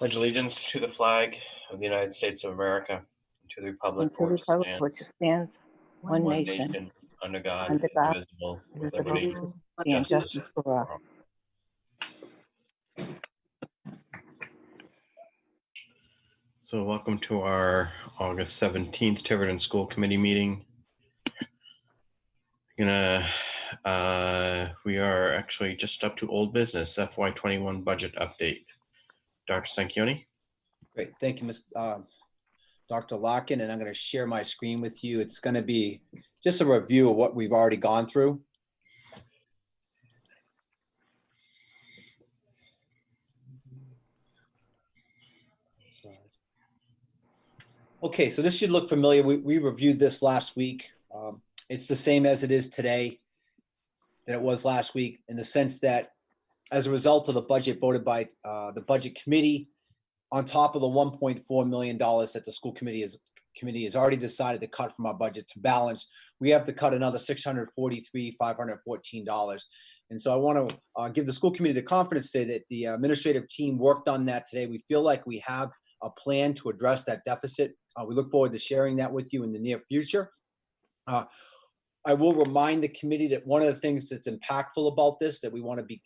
Pledge allegiance to the flag of the United States of America, and to the republic and to for the which it republic which stands, stands, one one nation, nation, under God, under God, indivisible, with indivisible, liberty and and justice justice for all. for all. So welcome to our August 17th Tiverton School Committee meeting. We are actually just up to old business, FY21 budget update. Dr. Sanchioni? Great, thank you, Dr. Larkin, and I'm going to share my screen with you. It's going to be just a review of what we've already gone through. Okay, so this should look familiar. We reviewed this last week. It's the same as it is today that it was last week, in the sense that as a result of the budget voted by the budget committee, on top of the $1.4 million that the school committee has already decided to cut from our budget to balance, we have to cut another $643,514. And so I want to give the school committee the confidence today that the administrative team worked on that today. We feel like we have a plan to address that deficit. We look forward to sharing that with you in the near future. I will remind the committee that one of the things that's impactful about this, that we want to be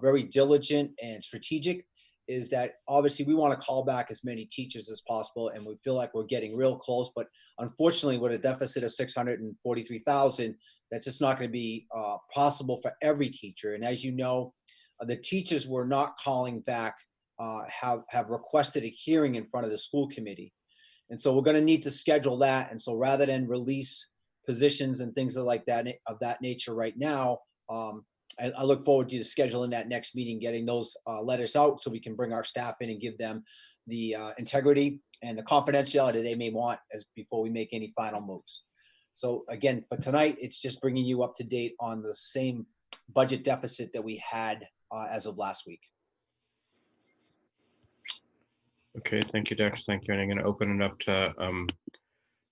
very diligent and strategic, is that obviously we want to call back as many teachers as possible, and we feel like we're getting real close. But unfortunately, with a deficit of $643,000, that's just not going to be possible for every teacher. And as you know, the teachers were not calling back, have requested a hearing in front of the school committee. And so we're going to need to schedule that. And so rather than release positions and things like that of that nature right now, I look forward to scheduling that next meeting, getting those letters out so we can bring our staff in and give them the integrity and the confidentiality they may want before we make any final moves. So again, for tonight, it's just bringing you up to date on the same budget deficit that we had as of last week. Okay, thank you, Dr. Sanchioni. I'm going to open it up to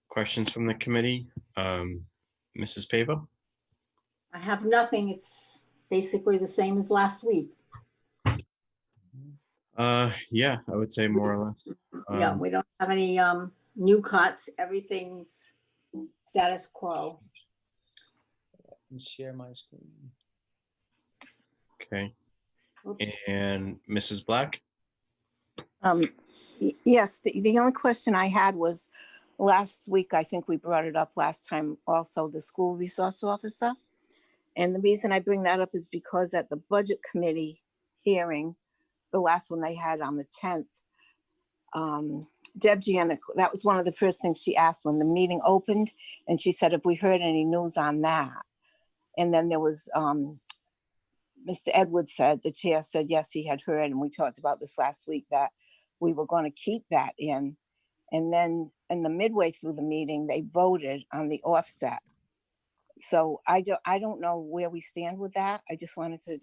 questions from the committee. Mrs. Pavo? I have nothing. It's basically the same as last week. Yeah, I would say more or less. Yeah, we don't have any new cuts. Everything's status quo. Let's share my screen. Okay. Oops. And Mrs. Black? Yes, the only question I had was last week, I think we brought it up last time also, the school resource officer. And the reason I bring that up is because at the budget committee hearing, the last one they had on the 10th, Deb Gianna, that was one of the first things she asked when the meeting opened. And she said, if we heard any news on that. And then there was, Mr. Edwards said, the chair said, yes, he had heard. And we talked about this last week, that we were going to keep that in. And then in the midway through the meeting, they voted on the offset. So I don't know where we stand with that. I just wanted to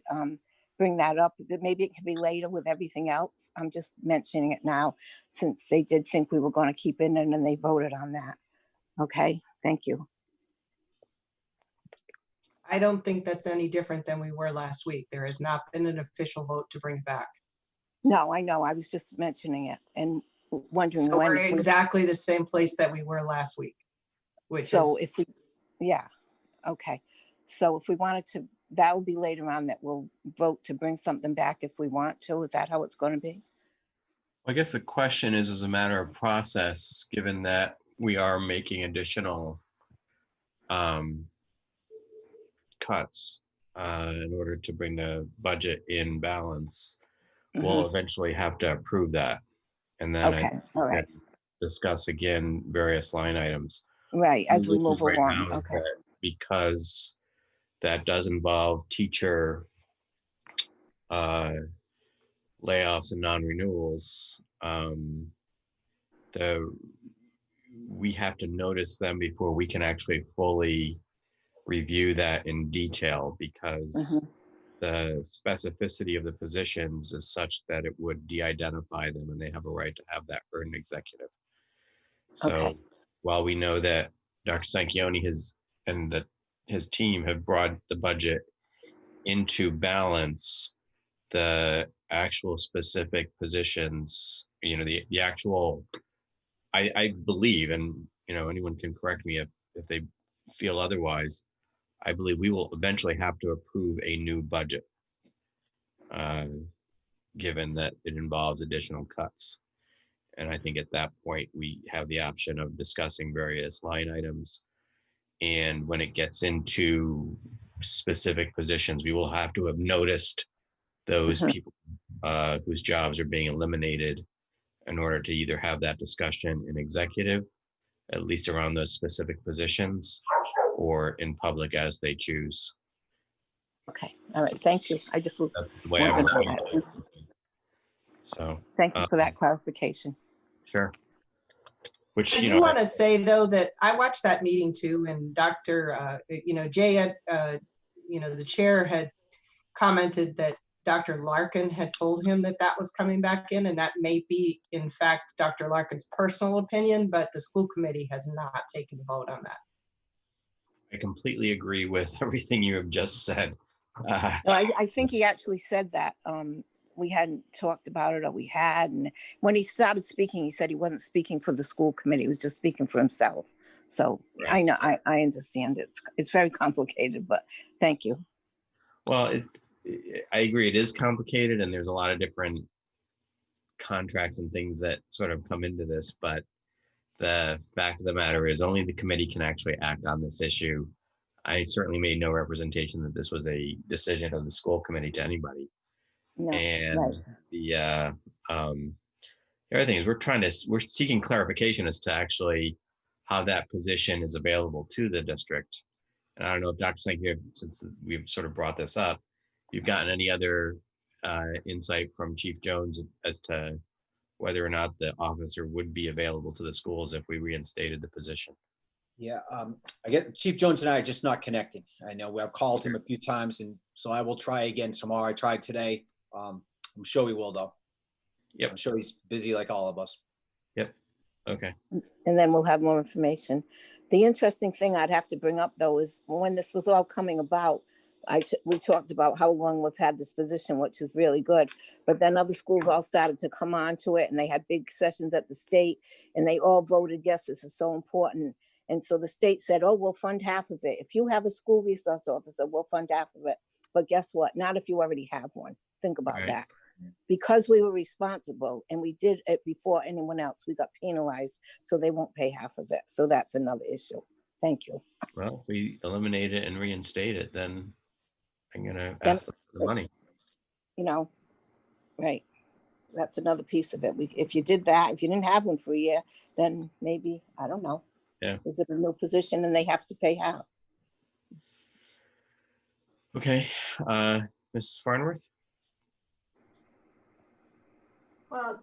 bring that up. Maybe it could be later with everything else. I'm just mentioning it now since they did think we were going to keep it in and they voted on that. Okay, thank you. I don't think that's any different than we were last week. There has not been an official vote to bring it back. No, I know. I was just mentioning it and wondering so when. We're exactly the same place that we were last week. If we, yeah, okay. So if we wanted to, that will be later on that we'll vote to bring something back if we want to. Is that how it's going to be? I guess the question is, as a matter of process, given that we are making additional cuts in order to bring the budget in balance, we'll eventually have to approve that. And then all right. Discuss again various line items. Right, as we move right along. Now, okay. Because that does involve teacher layoffs and non-renewals, we have to notice them before we can actually fully review that in detail, because the specificity of the positions is such that it would de-identify them, and they have a right to have that for an executive. So while we know that Dr. Sanchioni and his team have brought the budget into balance, the actual specific positions, the actual, I believe, and anyone can correct me if they feel otherwise, I believe we will eventually have to approve a new budget, given that it involves additional cuts. And I think at that point, we have the option of discussing various line items. And when it gets into specific positions, we will have to have noticed those people whose jobs are being eliminated in order to either have that discussion in executive, at least around those specific positions, or in public as they choose. Okay, all right, thank you. I just was That's the way I've wondering been. about that. So, Thank you for that clarification. sure. Which, I do want to say, though, that I watched that meeting too, and Dr. Jay had, the chair had commented that Dr. Larkin had told him that that was coming back in, and that may be, in fact, Dr. Larkin's personal opinion, but the school committee has not taken a vote on that. I completely agree with everything you have just said. No, I think he actually said that. We hadn't talked about it, or we had. And when he started speaking, he said he wasn't speaking for the school committee. He was just speaking for himself. So Right. I know, I understand it's very complicated, but thank you. Well, I agree. It is complicated, and there's a lot of different contracts and things that sort of come into this. But the fact of the matter is, only the committee can actually act on this issue. I certainly made no representation that this was a decision of the school committee to anybody. No, And right. the other thing is, we're seeking clarification as to actually how that position is available to the district. And I don't know if Dr. Sink, since we've sort of brought this up, you've gotten any other insight from Chief Jones as to whether or not the officer would be available to the schools if we reinstated the position. Yeah, I get Chief Jones and I are just not connecting. I know I've called him a few times, and so I will try again tomorrow. I tried today. I'm sure he will, though. Yep. I'm sure he's busy like all of us. Yep. Okay. And then we'll have more information. The interesting thing I'd have to bring up, though, is when this was all coming about, we talked about how long we've had this position, which is really good. But then other schools all started to come on to it, and they had big sessions at the state, and they all voted, yes, this is so important. And so the state said, oh, we'll fund half of it. If you have a school resource officer, we'll fund half of it. But guess what? Not if you already have one. Think about that. Because we were responsible and we did it before anyone else, we got penalized, so they won't pay half of it. So that's another issue. Thank you. Well, if we eliminate it and reinstate it, then I'm going to ask them for the money. Right. That's another piece of it. If you did that, if you didn't have one for a year, then maybe, I don't know. Yeah. Is it a new position and they have to pay half? Okay. Mrs. Farnworth? Well,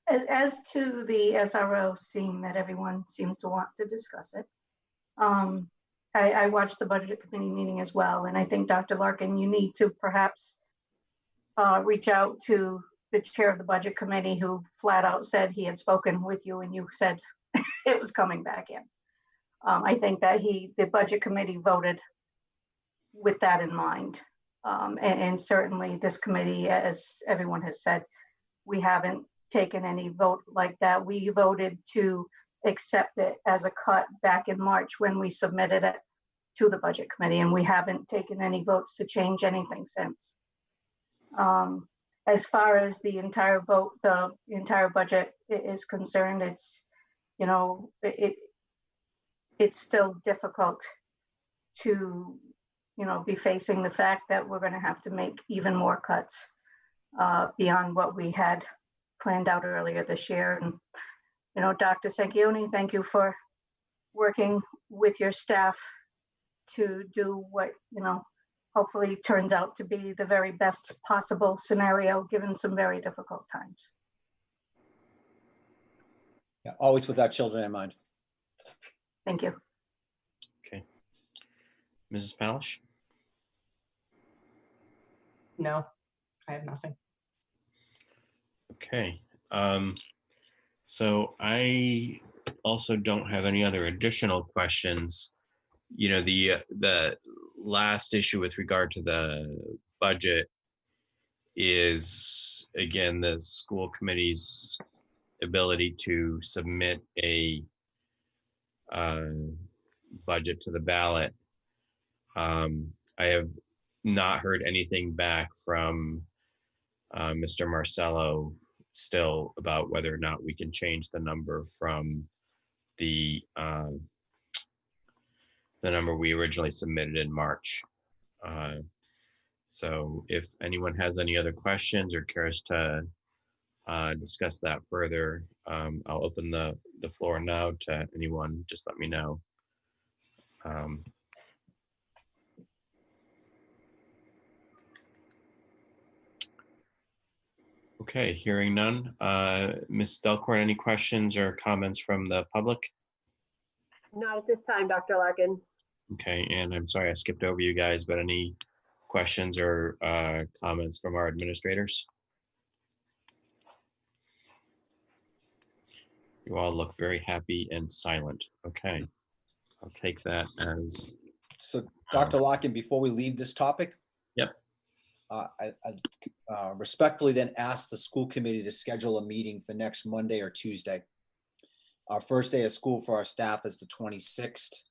as to the SRO, seeing that everyone seems to want to discuss it, I watched the budget committee meeting as well, and I think Dr. Larkin, you need to perhaps reach out to the chair of the budget committee, who flat out said he had spoken with you and you said it was coming back in. I think that the budget committee voted with that in mind. And certainly this committee, as everyone has said, we haven't taken any vote like that. We voted to accept it as a cut back in March when we submitted it to the budget committee, and we haven't taken any votes to change anything since. As far as the entire vote, the entire budget is concerned, it's, it's still difficult to be facing the fact that we're going to have to make even more cuts beyond what we had planned out earlier this year. And, Dr. Sanchioni, thank you for working with your staff to do what, hopefully turns out to be the very best possible scenario, given some very difficult times. Yeah, always with our children in mind. Thank you. Okay. Mrs. Palish? No, I have nothing. Okay. So I also don't have any other additional questions. The last issue with regard to the budget is, again, the school committee's ability to submit a budget to the ballot. I have not heard anything back from Mr. Marcello still about whether or not we can change the number from the number we originally submitted in March. So if anyone has any other questions or cares to discuss that further, I'll open the floor now to anyone. Just let me know. Okay, hearing none. Ms. Delcourt, any questions or comments from the public? Not at this time, Dr. Larkin. Okay, and I'm sorry I skipped over you guys, but any questions or comments from our administrators? You all look very happy and silent. Okay, I'll take that as. So Dr. Larkin, before we leave this topic. Yep. I respectfully then ask the school committee to schedule a meeting for next Monday or Tuesday. Our first day of school for our staff is the 26th.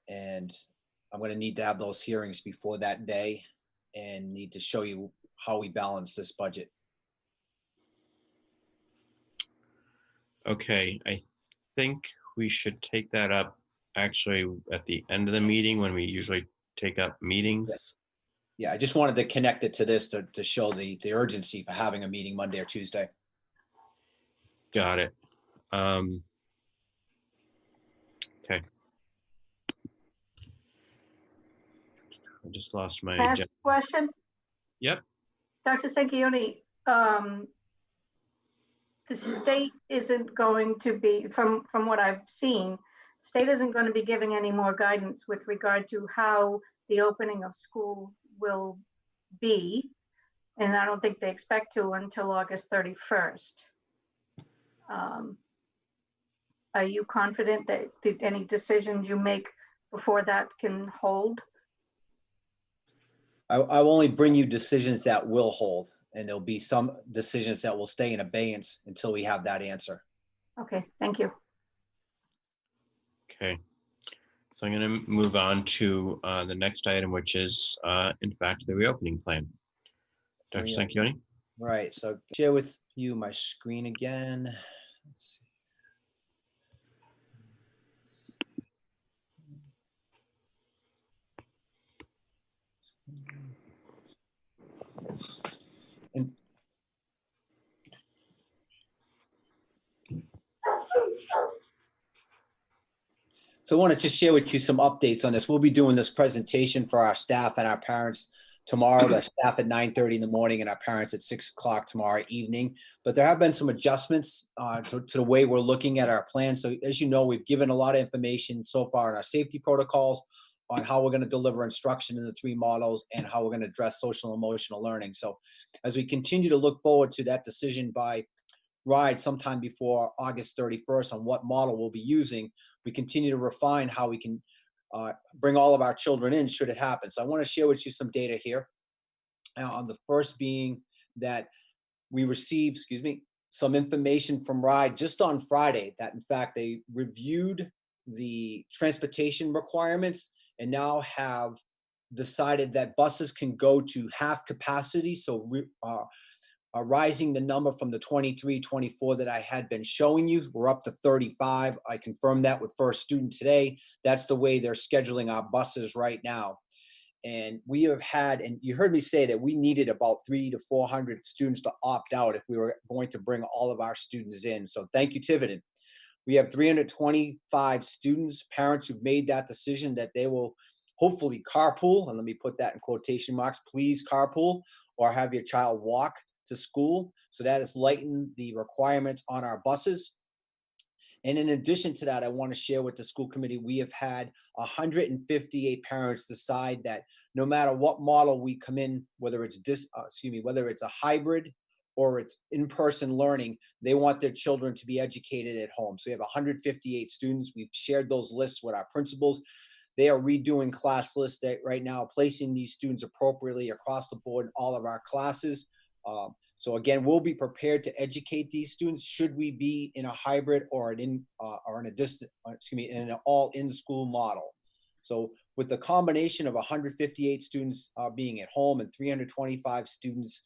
And I'm going to need to have those hearings before that day and need to show you how we balance this budget. Okay, I think we should take that up actually at the end of the meeting when we usually take up meetings. Yeah, I just wanted to connect it to this to show the urgency for having a meeting Monday or Tuesday. Got it. Okay. I just lost my Last agenda. question, Yep. Dr. Sanquioni, the state isn't going to be, from what I've seen, state isn't going to be giving any more guidance with regard to how the opening of school will be. And I don't think they expect to until August 31st. Are you confident that any decisions you make before that can hold? I will only bring you decisions that will hold, and there'll be some decisions that will stay in abeyance until we have that answer. Okay, thank you. Okay. So I'm going to move on to the next item, which is, in fact, the reopening plan. Dr. Sanquioni? Right. So share with you my screen again. Let's see. And so I want to just share with you some updates on this. We'll be doing this presentation for our staff and our parents tomorrow. The staff at 9:30 in the morning and our parents at 6 o'clock tomorrow evening. But there have been some adjustments to the way we're looking at our plan. So as you know, we've given a lot of information so far on our safety protocols, on how we're going to deliver instruction in the 3 models, and how we're going to address social and emotional learning. So as we continue to look forward to that decision by RIDE sometime before August 31st on what model we'll be using, we continue to refine how we can bring all of our children in should it happen. So I want to share with you some data here. On the first being that we received, some information from RIDE just on Friday that in fact they reviewed the transportation requirements and now have decided that buses can go to half capacity. So rising the number from the 23, 24 that I had been showing you. We're up to 35. I confirmed that with First Student today. That's the way they're scheduling our buses right now. And we have had, and you heard me say that we needed about 300 to 400 students to opt out if we were going to bring all of our students in. So thank you, Tiverton. We have 325 students, parents who've made that decision that they will hopefully carpool. And let me put that in quotation marks, please carpool, or have your child walk to school. So that has lightened the requirements on our buses. And in addition to that, I want to share with the school committee, we have had 158 parents decide that no matter what model we come in, whether it's whether it's a hybrid or it's in-person learning, they want their children to be educated at home. So we have 158 students. We've shared those lists with our principals. They are redoing class lists right now, placing these students appropriately across the board in all of our classes. So again, we'll be prepared to educate these students should we be in a hybrid or in a distant, in an all in school model. So with the combination of 158 students being at home and 325 students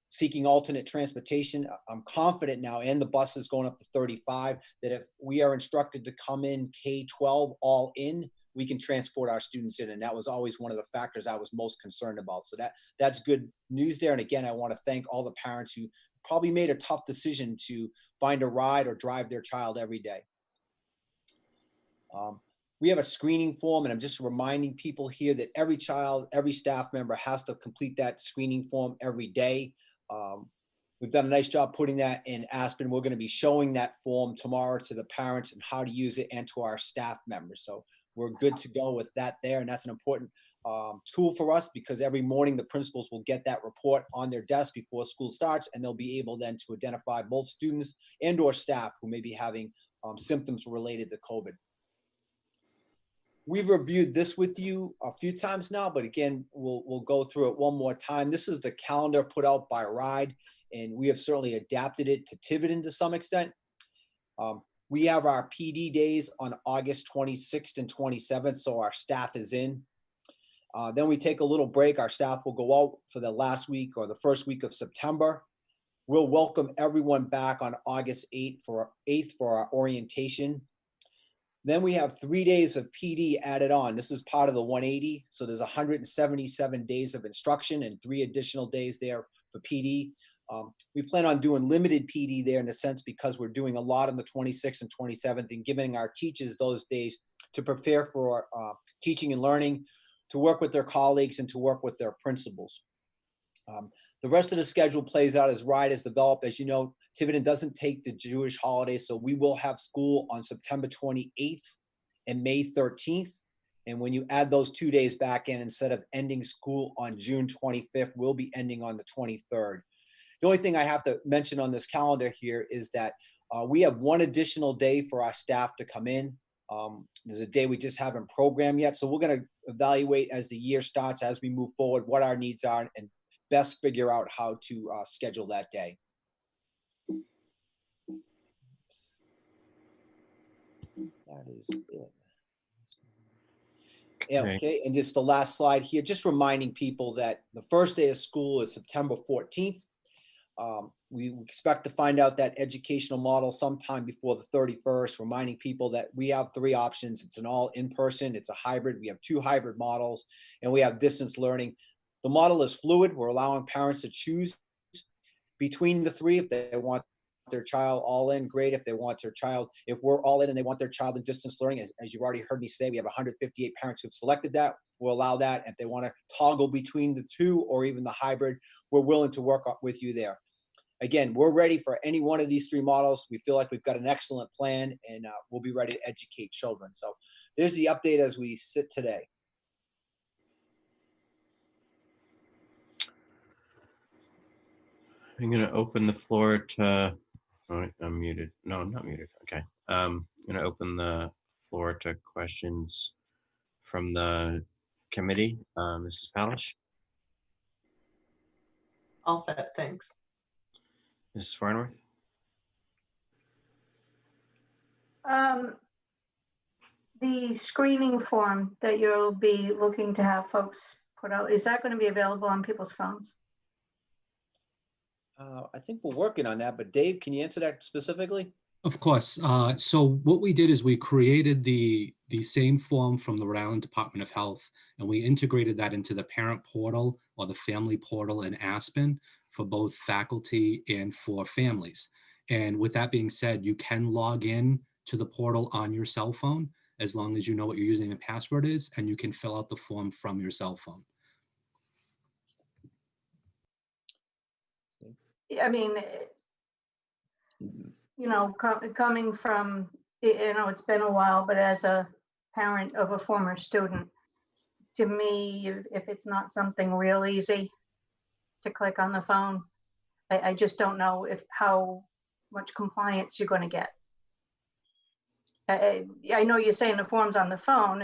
seeking alternate transportation, I'm confident now, and the bus is going up to 35, that if we are instructed to come in K-12 all in, we can transport our students in. And that was always one of the factors I was most concerned about. So that's good news there. And again, I want to thank all the parents who probably made a tough decision to find a ride or drive their child every day. We have a screening form, and I'm just reminding people here that every child, every staff member has to complete that screening form every day. We've done a nice job putting that in Aspen. We're going to be showing that form tomorrow to the parents and how to use it, and to our staff members. So we're good to go with that there. And that's an important tool for us, because every morning the principals will get that report on their desk before school starts, and they'll be able then to identify both students and or staff who may be having symptoms related to COVID. We've reviewed this with you a few times now, but again, we'll go through it one more time. This is the calendar put out by RIDE, and we have certainly adapted it to Tiverton to some extent. We have our PD days on August 26th and 27th, so our staff is in. Then we take a little break. Our staff will go out for the last week or the first week of September. We'll welcome everyone back on August 8th for our orientation. Then we have 3 days of PD added on. This is part of the 180. So there's 177 days of instruction and 3 additional days there for PD. We plan on doing limited PD there in a sense, because we're doing a lot on the 26th and 27th and giving our teachers those days to prepare for teaching and learning, to work with their colleagues, and to work with their principals. The rest of the schedule plays out as RIDE is developed. As you know, Tiverton doesn't take the Jewish holidays, so we will have school on September 28th and May 13th. And when you add those 2 days back in, instead of ending school on June 25th, we'll be ending on the 23rd. The only thing I have to mention on this calendar here is that we have 1 additional day for our staff to come in. There's a day we just haven't programmed yet. So we're going to evaluate as the year starts, as we move forward, what our needs are, and best figure out how to schedule that day. That is it. Yeah, okay, and just the last slide here, just reminding people that the first day of school is September 14th. We expect to find out that educational model sometime before the 31st, reminding people that we have 3 options. It's an all in-person, it's a hybrid. We have 2 hybrid models, and we have distance learning. The model is fluid. We're allowing parents to choose between the 3. If they want their child all in, great. If we're all in and they want their child in distance learning, as you've already heard me say, we have 158 parents who've selected that. We'll allow that. If they want to toggle between the 2 or even the hybrid, we're willing to work with you there. Again, we're ready for any one of these 3 models. We feel like we've got an excellent plan, and we'll be ready to educate children. So there's the update as we sit today. I'm going to open the floor to, oh, I'm muted. No, I'm not muted. Okay. I'm going to open the floor to questions from the committee. Mrs. Palish? All set, thanks. Mrs. Farnworth? The screening form that you'll be looking to have folks put out, is that going to be available on people's phones? I think we're working on that, but Dave, can you answer that specifically? Of course. So what we did is we created the same form from the Rhode Island Department of Health, and we integrated that into the parent portal or the family portal in Aspen for both faculty and for families. And with that being said, you can log in to the portal on your cell phone as long as you know what your username and password is, and you can fill out the form from your cell phone. I mean, you know, coming from, you know, it's been a while, but as a parent of a former student, to me, if it's not something real easy to click on the phone, I just don't know how much compliance you're going to get. I know you're saying the form's on the phone,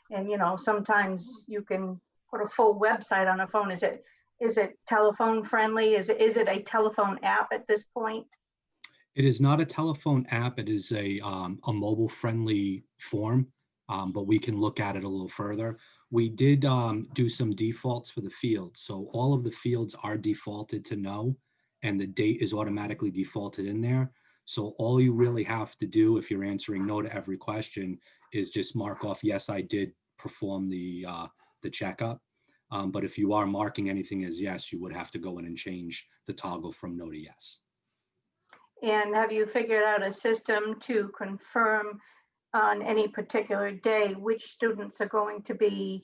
and you know, sometimes you can put a full website on a phone. Is it telephone friendly? Is it a telephone app at this point? It is not a telephone app. It is a mobile friendly form, but we can look at it a little further. We did do some defaults for the fields. So all of the fields are defaulted to no, and the date is automatically defaulted in there. So all you really have to do if you're answering no to every question is just mark off, yes, I did perform the checkup. But if you are marking anything as yes, you would have to go in and change the toggle from no to yes. And have you figured out a system to confirm on any particular day which students are going to be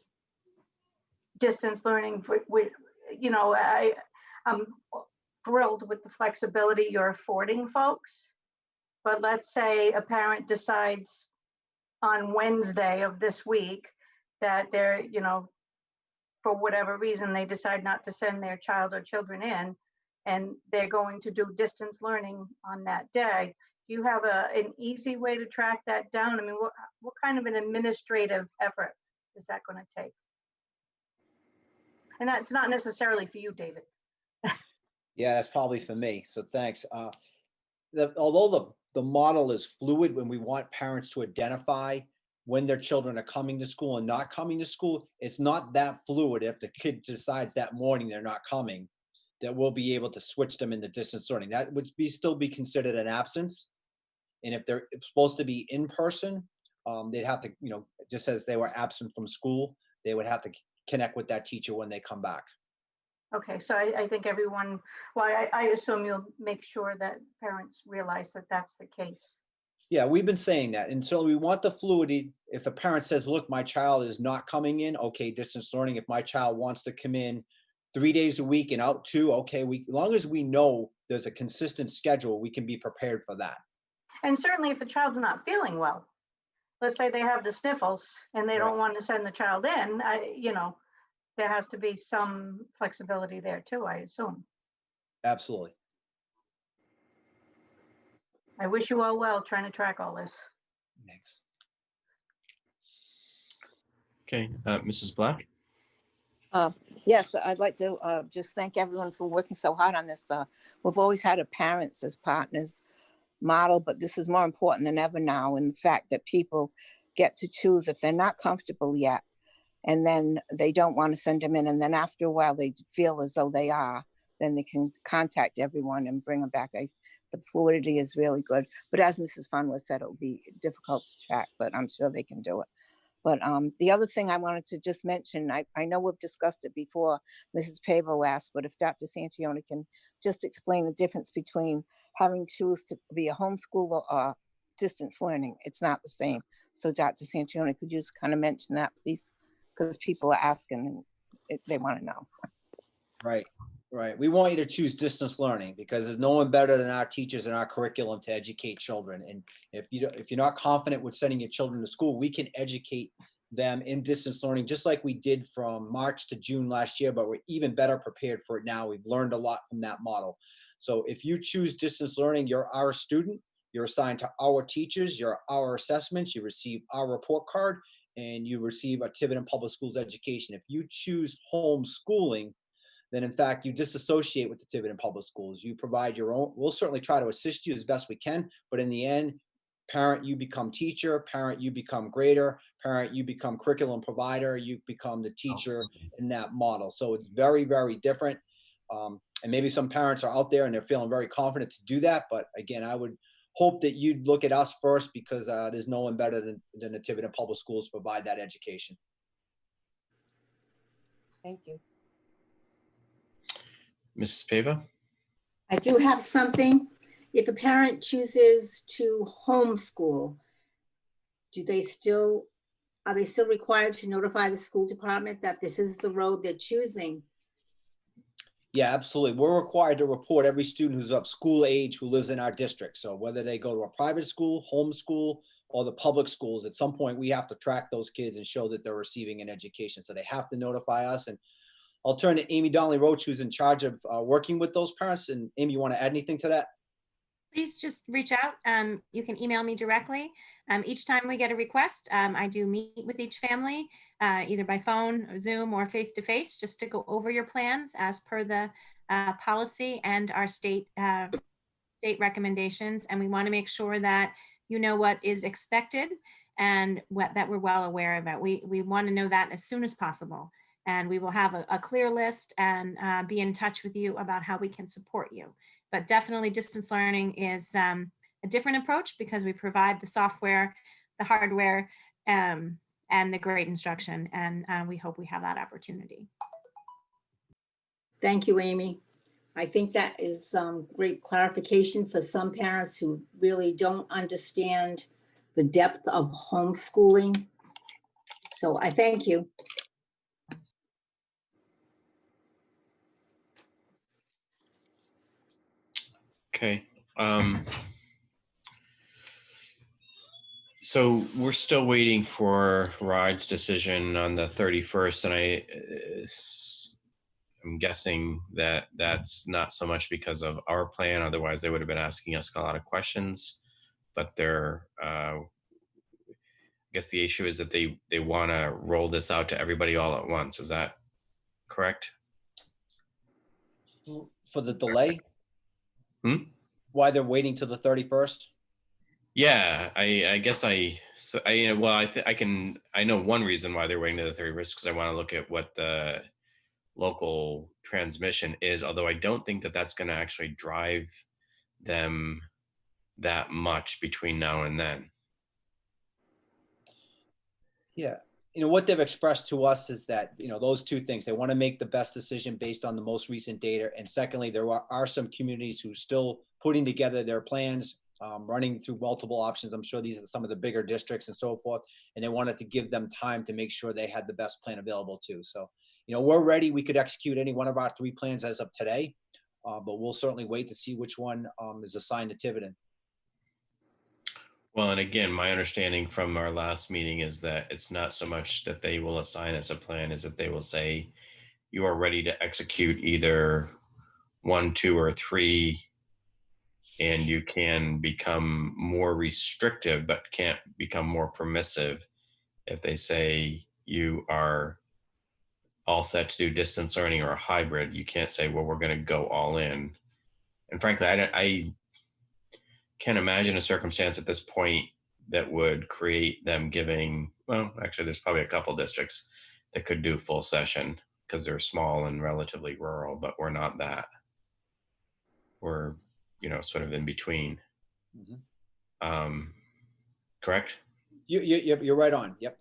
distance learning? You know, I'm thrilled with the flexibility you're affording folks. But let's say a parent decides on Wednesday of this week that they're, you know, for whatever reason, they decide not to send their child or children in, and they're going to do distance learning on that day. Do you have an easy way to track that down? I mean, what kind of an administrative effort is that going to take? And that's not necessarily for you, David. Yeah, that's probably for me. So thanks. Although the model is fluid, when we want parents to identify when their children are coming to school and not coming to school, it's not that fluid. If the kid decides that morning they're not coming, that we'll be able to switch them into distance learning. That would still be considered an absence. And if they're supposed to be in person, they'd have to, you know, just as they were absent from school, they would have to connect with that teacher when they come back. Okay, so I think everyone, well, I assume you'll make sure that parents realize that that's the case. Yeah, we've been saying that. And so we want the fluidity. If a parent says, look, my child is not coming in, okay, distance learning. If my child wants to come in 3 days a week and out 2, okay, as long as we know there's a consistent schedule, we can be prepared for that. And certainly if a child's not feeling well, let's say they have the sniffles and they don't want to send the child in, you know, there has to be some flexibility there too, I assume. Absolutely. I wish you all well trying to track all this. Thanks. Okay, Mrs. Black? Yes, I'd like to just thank everyone for working so hard on this. We've always had a parents as partners model, but this is more important than ever now. And the fact that people get to choose if they're not comfortable yet, and then they don't want to send them in. And then after a while, they feel as though they are, then they can contact everyone and bring them back. The fluidity is really good. But as Mrs. Funwa said, it'll be difficult to track, but I'm sure they can do it. But the other thing I wanted to just mention, I know we've discussed it before, Mrs. Pavo asked, but if Dr. Santioni can just explain the difference between having choose to be a homeschooler or distance learning, it's not the same. So Dr. Santioni, could you just kind of mention that, please? Because people are asking and they want to know. Right. We want you to choose distance learning because there's no one better than our teachers and our curriculum to educate children. And if you're not confident with sending your children to school, we can educate them in distance learning, just like we did from March to June last year, but we're even better prepared for it now. We've learned a lot from that model. So if you choose distance learning, you're our student, you're assigned to our teachers, you're our assessments, you receive our report card, and you receive a Tiverton Public Schools education. If you choose homeschooling, then in fact you disassociate with the Tiverton Public Schools. You provide your own. We'll certainly try to assist you as best we can, but in the end, parent, you become teacher, parent, you become grader, parent, you become curriculum provider, you become the teacher in that model. So it's very, very different. And maybe some parents are out there and they're feeling very confident to do that. But again, I would hope that you'd look at us first because there's no one better than the Tiverton Public Schools to provide that education. Thank you. Mrs. Pava? I do have something. If a parent chooses to homeschool, are they still required to notify the school department that this is the road they're choosing? Yeah, absolutely. We're required to report every student who's of school age who lives in our district. So whether they go to a private school, homeschool, or the public schools, at some point we have to track those kids and show that they're receiving an education. So they have to notify us. And I'll turn to Amy Donnelly Roach, who's in charge of working with those parents. And Amy, you want to add anything to that? please just reach out. You can email me directly. Each time we get a request, I do meet with each family, either by phone, or Zoom, or face-to-face, just to go over your plans as per the policy and our state recommendations. And we want to make sure that you know what is expected and that we're well aware of it. We want to know that as soon as possible. And we will have a clear list and be in touch with you about how we can support you. But definitely distance learning is a different approach because we provide the software, the hardware, and the great instruction. And we hope we have that opportunity. Thank you, Amy. I think that is great clarification for some parents who really don't understand the depth of homeschooling. So I thank you. Okay. So we're still waiting for Ride's decision on the 31st, and I'm guessing that that's not so much because of our plan. Otherwise, they would have been asking us a lot of questions. But I guess the issue is that they want to roll this out to everybody all at once. Is that correct? For the delay? Why they're waiting till the 31st? Yeah, I guess I know one reason why they're waiting to the 31st because I want to look at what the local transmission is, although I don't think that that's going to actually drive them that much between now and then. Yeah. What they've expressed to us is that, those two things, they want to make the best decision based on the most recent data. And secondly, there are some communities who are still putting together their plans, running through multiple options. I'm sure these are some of the bigger districts and so forth. And they wanted to give them time to make sure they had the best plan available too. So, we're ready. We could execute any one of our 3 plans as of today, but we'll certainly wait to see which one is assigned to Tiverton. Well, and again, my understanding from our last meeting is that it's not so much that they will assign us a plan, is that they will say, you are ready to execute either 1, 2, or 3, and you can become more restrictive, but can't become more permissive. If they say you are all set to do distance learning or a hybrid, you can't say, well, we're going to go all in. And frankly, I can't imagine a circumstance at this point that would create them giving, well, actually, there's probably a couple districts that could do full session because they're small and relatively rural, but we're not that. We're, sort of in between. Mm-hmm. Correct? You're right on. Yep.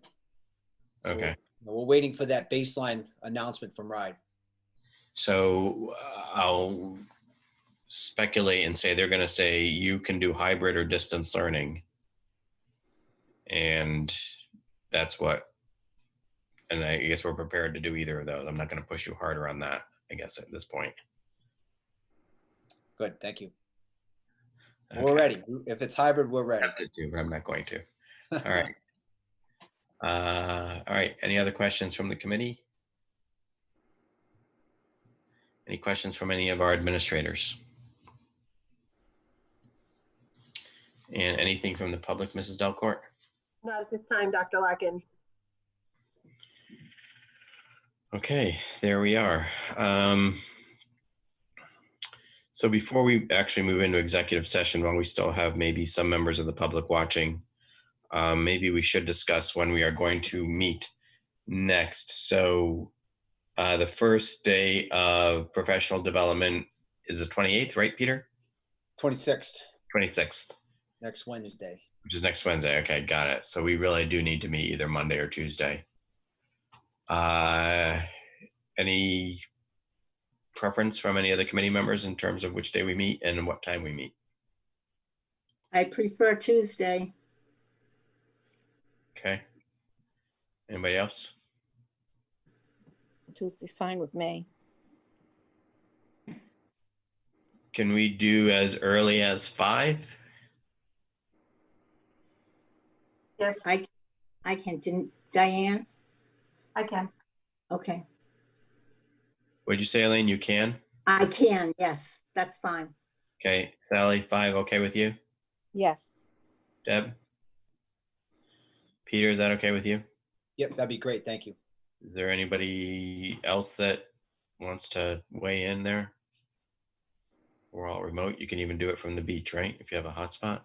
So okay. We're waiting for that baseline announcement from RIDE. So I'll speculate and say they're going to say you can do hybrid or distance learning, and that's what. And I guess we're prepared to do either of those. I'm not going to push you harder on that, I guess, at this point. Good, thank you. Okay. We're ready. If it's hybrid, we're ready. I'm tempted to, but I'm not going to. All right. All right. Any other questions from the committee? Any questions from any of our administrators? And anything from the public, Mrs. Delcourt? Not at this time, Dr. Larkin. Okay, there we are. So before we actually move into executive session, while we still have maybe some members of the public watching, maybe we should discuss when we are going to meet next. So the first day of professional development is the 28th, right, Peter? 26th. 26th. Next Wednesday. Which is next Wednesday. Okay, got it. So we really do need to meet either Monday or Tuesday. Any preference from any of the committee members in terms of which day we meet and what time we meet? I prefer Tuesday. Okay. Anybody else? Tuesday's fine with me. Can we do as early as 5? Yes, I can. Didn't Diane? I can. Okay. What'd you say, Elaine? You can? I can, yes, that's fine. Okay, Sally, 5, okay with you? Yes. Deb? Peter, is that okay with you? Yep, that'd be great. Thank you. Is there anybody else that wants to weigh in there? We're all remote. You can even do it from the beach, right? If you have a hotspot.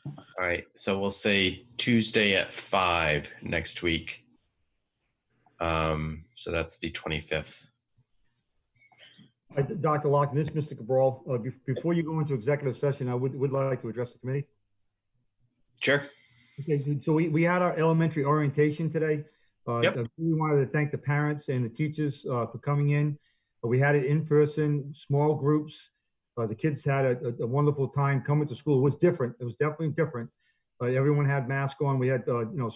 All right, so we'll say Tuesday at 5 next week. So that's the 25th. Dr. Lock, this is Mr. Cabral. Before you go into executive session, I would like to address the committee. Sure. Okay, so we had our elementary orientation today. Yep. I really wanted to thank the parents and the teachers for coming in. We had it in person, small groups. The kids had a wonderful time coming to school. It was different. It was definitely different. Everyone had masks on. We had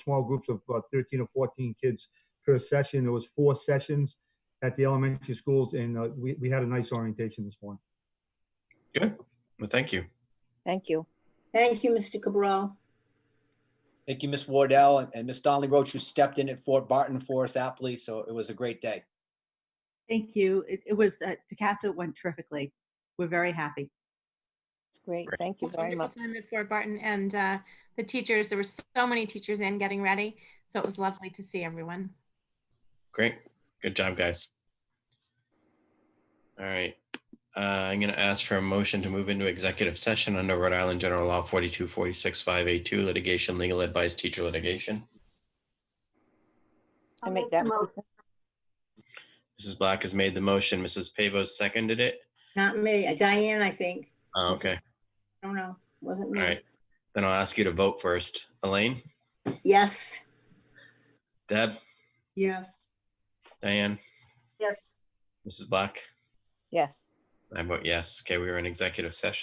small groups of 13 or 14 kids per session. There was 4 sessions at the elementary schools, and we had a nice orientation this morning. Good. Well, thank you. Thank you. Thank you, Mr. Cabral. Thank you, Ms. Wardell and Ms. Donnelly Roach, who stepped in at Fort Barton for us aptly. So it was a great day. Thank you. It was, Picasso went terrifically. We're very happy. It's great. Thank you very much. Wonderful time at Fort Barton, and the teachers, there were so many teachers in getting ready. So it was lovely to see everyone. Great. Good job, guys. All right. I'm going to ask for a motion to move into executive session under Rhode Island General Law 42465A2, litigation, legal advice, teacher litigation. I make that motion. Mrs. Black has made the motion. Mrs. Pavos seconded it. Not me, Diane, I think. Oh, okay. I don't know, wasn't me. All right. Then I'll ask you to vote first. Elaine? Yes. Deb? Yes. Diane? Yes. Mrs. Black? Yes. I vote yes. Okay, we were in executive session.